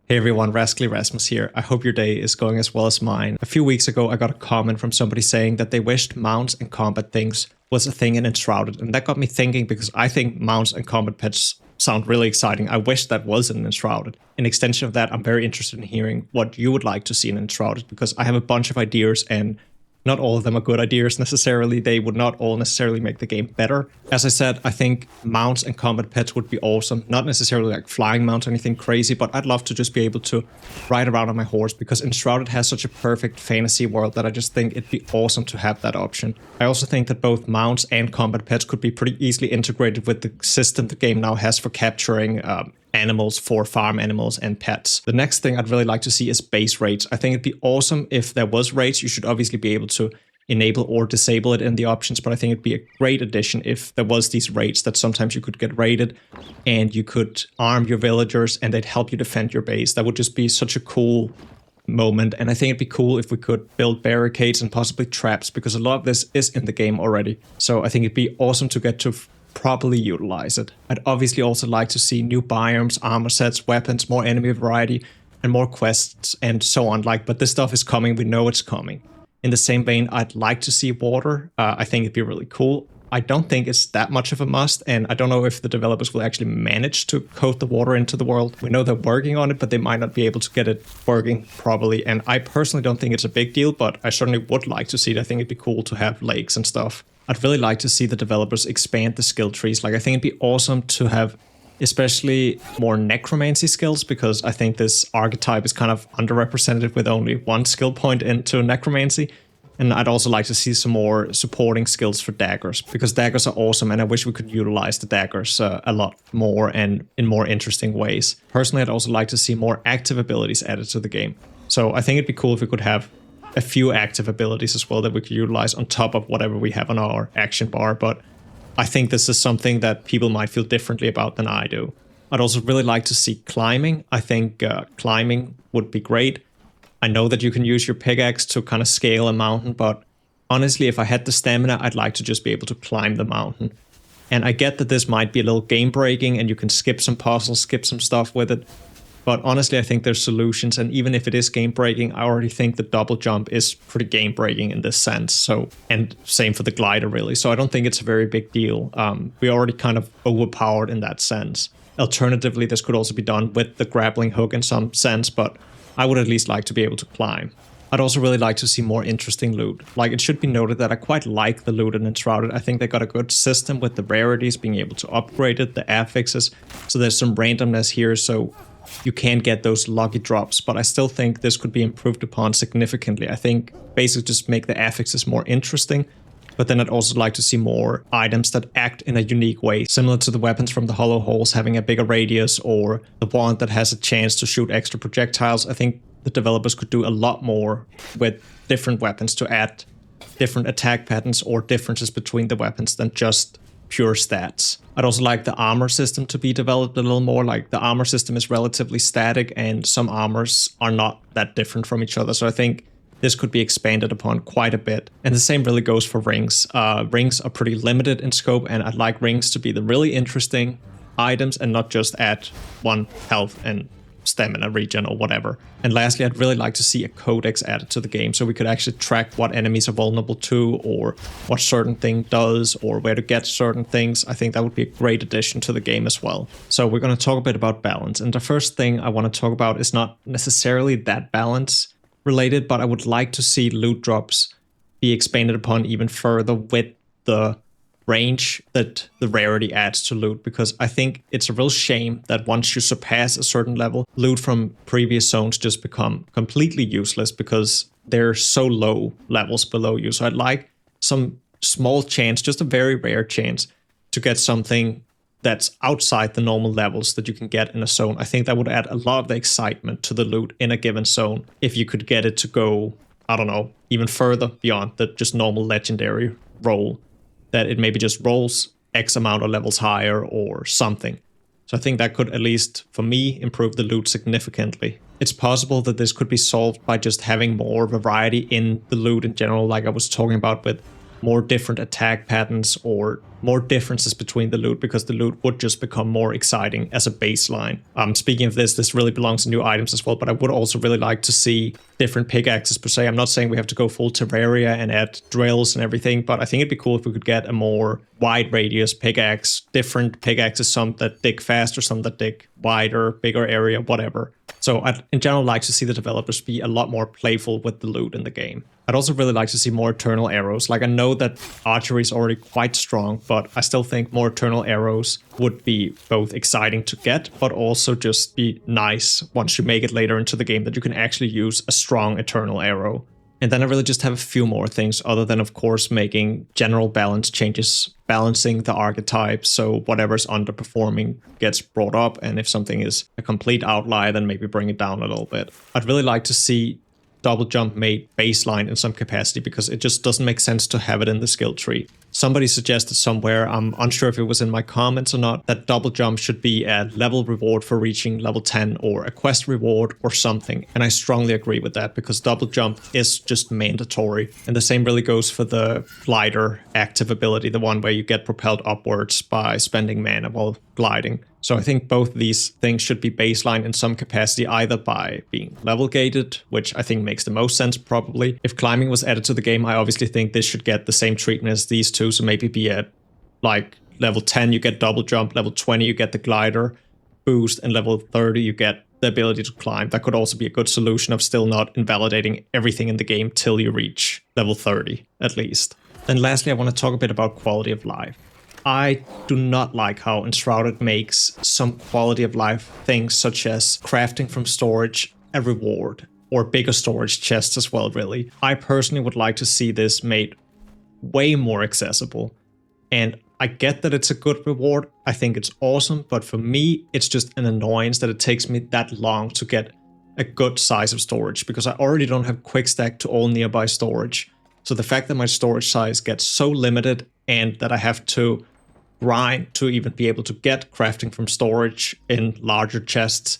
Hey everyone, Rascally Rasmus here. I hope your day is going as well as mine. A few weeks ago, I got a comment from somebody saying that they wished mounts and combat things was a thing in Enshrouded, and that got me thinking because I think mounts and combat pets sound really exciting. I wish that was in Enshrouded. In extension of that, I'm very interested in hearing what you would like to see in Enshrouded because I have a bunch of ideas and not all of them are good ideas necessarily. They would not all necessarily make the game better. As I said, I think mounts and combat pets would be awesome. Not necessarily like flying mounts or anything crazy, but I'd love to just be able to ride around on my horse because Enshrouded has such a perfect fantasy world that I just think it'd be awesome to have that option. I also think that both mounts and combat pets could be pretty easily integrated with the system the game now has for capturing animals for farm animals and pets. The next thing I'd really like to see is base raids. I think it'd be awesome if there was raids. You should obviously be able to enable or disable it in the options, but I think it'd be a great addition if there was these raids that sometimes you could get raided and you could arm your villagers and they'd help you defend your base. That would just be such a cool moment, and I think it'd be cool if we could build barricades and possibly traps because a lot of this is in the game already. So I think it'd be awesome to get to properly utilize it. I'd obviously also like to see new biomes, armor sets, weapons, more enemy variety, and more quests and so on. But this stuff is coming, we know it's coming. In the same vein, I'd like to see water. I think it'd be really cool. I don't think it's that much of a must, and I don't know if the developers will actually manage to code the water into the world. We know they're working on it, but they might not be able to get it working properly, and I personally don't think it's a big deal, but I certainly would like to see it. I think it'd be cool to have lakes and stuff. I'd really like to see the developers expand the skill trees. I think it'd be awesome to have especially more necromancy skills, because I think this archetype is kind of underrepresented with only one skill point into necromancy. And I'd also like to see some more supporting skills for daggers, because daggers are awesome and I wish we could utilize the daggers a lot more and in more interesting ways. Personally, I'd also like to see more active abilities added to the game. So I think it'd be cool if we could have a few active abilities as well that we could utilize on top of whatever we have on our action bar, but I think this is something that people might feel differently about than I do. I'd also really like to see climbing. I think climbing would be great. I know that you can use your pickaxe to kind of scale a mountain, but honestly, if I had the stamina, I'd like to just be able to climb the mountain. And I get that this might be a little game breaking and you can skip some puzzles, skip some stuff with it. But honestly, I think there's solutions, and even if it is game-breaking, I already think the double jump is pretty game-breaking in this sense. So, and same for the glider, really. So I don't think it's a very big deal. We're already kind of overpowered in that sense. Alternatively, this could also be done with the grappling hook in some sense, but I would at least like to be able to climb. I'd also really like to see more interesting loot. It should be noted that I quite like the loot in Enshrouded. I think they got a good system with the rarities, being able to upgrade it, the affixes. So there's some randomness here, so you can get those lucky drops, but I still think this could be improved upon significantly. I think basically just make the affixes more interesting, but then I'd also like to see more items that act in a unique way, similar to the weapons from the Hollow Holes having a bigger radius, or the wand that has a chance to shoot extra projectiles. I think the developers could do a lot more with different weapons to add different attack patterns or differences between the weapons than just pure stats. I'd also like the armor system to be developed a little more. The armor system is relatively static and some armors are not that different from each other. So I think this could be expanded upon quite a bit. And the same really goes for rings. Rings are pretty limited in scope, and I'd like rings to be the really interesting items and not just add 1 health and stamina regen or whatever. And lastly, I'd really like to see a codex added to the game so we could actually track what enemies are vulnerable to, or what certain thing does, or where to get certain things. I think that would be a great addition to the game as well. So we're going to talk a bit about balance, and the first thing I want to talk about is not necessarily that balance related, but I would like to see loot drops be expanded upon even further with the range that the rarity adds to loot, because I think it's a real shame that once you surpass a certain level, loot from previous zones just become completely useless because they're so low levels below you. So I'd like some small chance, just a very rare chance, to get something that's outside the normal levels that you can get in a zone. I think that would add a lot of the excitement to the loot in a given zone if you could get it to go, I don't know, even further beyond the just normal legendary roll. That it maybe just rolls X amount of levels higher or something. So I think that could, at least for me, improve the loot significantly. It's possible that this could be solved by just having more variety in the loot in general, like I was talking about with more different attack patterns or more differences between the loot, because the loot would just become more exciting as a baseline. Speaking of this really belongs to new items as well, but I would also really like to see different pickaxes per se. I'm not saying we have to go full Terraria and add drills and everything, but I think it'd be cool if we could get a more wide radius pickaxe, different pickaxes, some that dig faster, some that dig wider, bigger area, whatever. So I'd in general like to see the developers be a lot more playful with the loot in the game. I'd also really like to see more eternal arrows. Like, I know that archery is already quite strong, but I still think more eternal arrows would be both exciting to get, but also just be nice once you make it later into the game that you can actually use a strong eternal arrow. And then I really just have a few more things other than, of course, making general balance changes, balancing the archetypes, so whatever's underperforming gets brought up, and if something is a complete outlier, then maybe bring it down a little bit. I'd really like to see double jump made baseline in some capacity, because it just doesn't make sense to have it in the skill tree. Somebody suggested somewhere, I'm unsure if it was in my comments or not, that double jump should be a level reward for reaching level 10 or a quest reward or something. And I strongly agree with that, because double jump is just mandatory. And the same really goes for the glider active ability, the one where you get propelled upwards by spending mana while gliding. So I think both of these things should be baseline in some capacity, either by being level gated, which I think makes the most sense probably. If climbing was added to the game, I obviously think this should get the same treatment as these two. So maybe be at like level 10 you get double jump, level 20 you get the glider boost, and level 30 you get the ability to climb. That could also be a good solution of still not invalidating everything in the game till you reach level 30 at least. Then lastly, I want to talk a bit about quality of life. I do not like how Enshrouded makes some quality of life things, such as crafting from storage a reward, or bigger storage chests as well, really. I personally would like to see this made way more accessible. And I get that it's a good reward, I think it's awesome, but for me, it's just an annoyance that it takes me that long to get a good size of storage, because I already don't have quick stack to all nearby storage. So the fact that my storage size gets so limited, and that I have to grind to even be able to get crafting from storage in larger chests,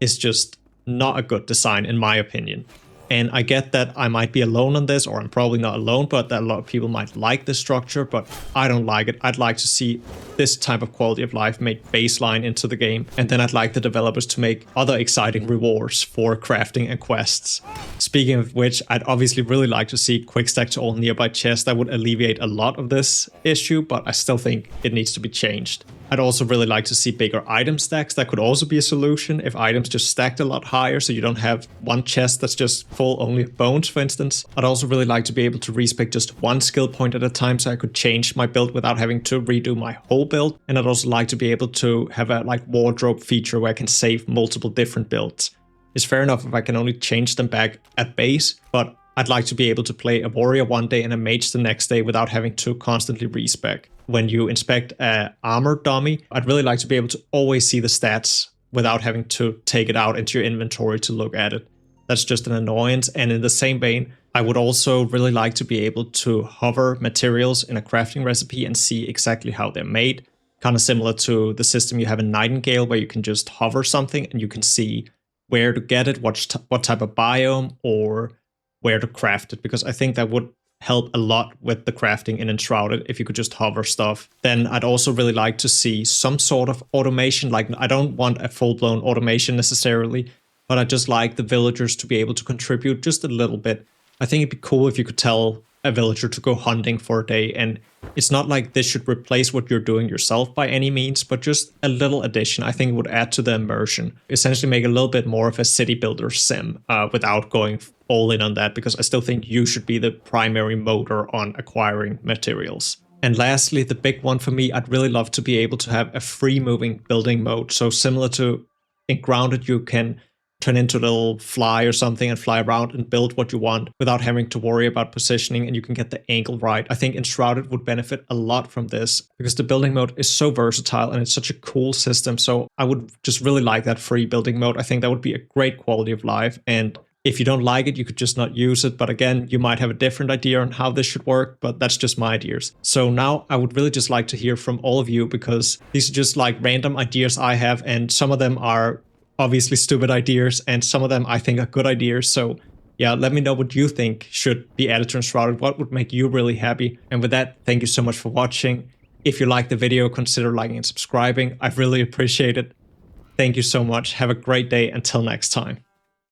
is just not a good design in my opinion. And I get that I might be alone on this, or I'm probably not alone, but that a lot of people might like this structure, but I don't like it. I'd like to see this type of quality of life made baseline into the game, and then I'd like the developers to make other exciting rewards for crafting and quests. Speaking of which, I'd obviously really like to see quick stack to all nearby chests. That would alleviate a lot of this issue, but I still think it needs to be changed. I'd also really like to see bigger item stacks. That could also be a solution if items just stacked a lot higher, so you don't have one chest that's just full only of bones, for instance. I'd also really like to be able to respec just one skill point at a time, so I could change my build without having to redo my whole build. And I'd also like to be able to have a wardrobe feature where I can save multiple different builds. It's fair enough if I can only change them back at base, but I'd like to be able to play a warrior one day and a mage the next day without having to constantly respec. When you inspect an armor dummy, I'd really like to be able to always see the stats without having to take it out into your inventory to look at it. That's just an annoyance. And in the same vein, I would also really like to be able to hover materials in a crafting recipe and see exactly how they're made. Kind of similar to the system you have in Nightingale, where you can just hover something and you can see where to get it, what type of biome, or where to craft it, because I think that would help a lot with the crafting in Enshrouded if you could just hover stuff. Then I'd also really like to see some sort of automation. Like, I don't want a full-blown automation necessarily, but I just like the villagers to be able to contribute just a little bit. I think it'd be cool if you could tell a villager to go hunting for a day, and it's not like this should replace what you're doing yourself by any means, but just a little addition. I think it would add to the immersion, essentially make a little bit more of a city builder sim without going all in on that, because I still think you should be the primary motor on acquiring materials. And lastly, the big one for me, I'd really love to be able to have a free moving building mode. So similar to in Grounded, you can turn into a little fly or something and fly around and build what you want without having to worry about positioning, and you can get the angle right. I think Enshrouded would benefit a lot from this, because the building mode is so versatile and it's such a cool system. So I would just really like that free building mode. I think that would be a great quality of life. And if you don't like it, you could just not use it. But again, you might have a different idea on how this should work, but that's just my ideas. So now I would really just like to hear from all of you, because these are just like random ideas I have, and some of them are obviously stupid ideas, and some of them I think are good ideas. So Yeah, let me know what you think should be added to Enshrouded. What would make you really happy? And with that, thank you so much for watching. If you liked the video, consider liking and subscribing. I really appreciate it. Thank you so much. Have a great day. Until next time.